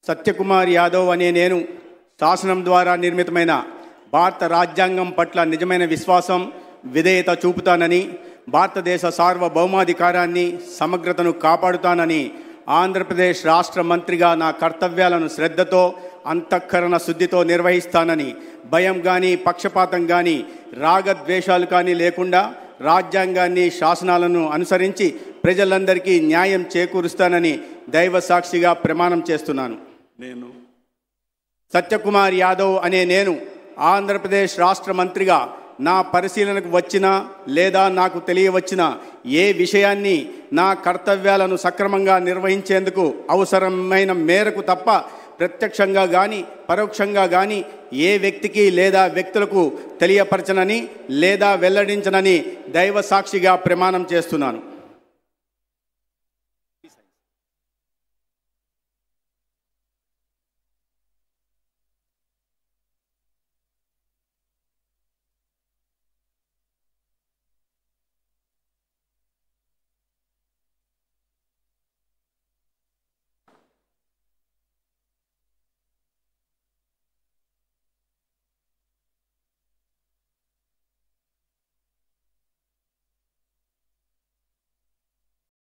సత్యకుమార్ యాదవ్ అనే నేను శాసనం ద్వారా నిర్మితమైన భారత రాజ్యాంగం పట్ల నిజమైన విశ్వాసం, విధేయత చూపుతానని, భారతదేశ సార్వభౌమాధికారాన్ని, సమగ్రతను కాపాడుతానని ఆంధ్రప్రదేశ్ రాష్ట్ర మంత్రిగా నా కర్తవ్యాలను శ్రద్ధతో, అంతఃకరణ శుద్ధితో నిర్వహిస్తానని, భయం కానీ పక్షపాతం కానీ రాగద్వేషాలు కానీ లేకుండా రాజ్యాంగాన్ని, శాసనాలను అనుసరించి ప్రజలందరికీ న్యాయం చేకూరుస్తానని దైవ సాక్షిగా ప్రమాణం చేస్తున్నాను. నేను సత్యకుమార్ యాదవ్ అనే నేను ఆంధ్రప్రదేశ్ రాష్ట్ర మంత్రిగా నా పరిశీలనకు వచ్చినా లేదా నాకు తెలియవచ్చిన ఏ విషయాన్ని నా కర్తవ్యాలను సక్రమంగా నిర్వహించేందుకు అవసరమైన మేరకు తప్ప ప్రత్యక్షంగా కానీ పరోక్షంగా కానీ ఏ వ్యక్తికి లేదా వ్యక్తులకు తెలియపరచనని లేదా వెల్లడించనని దైవ సాక్షిగా ప్రమాణం చేస్తున్నాను.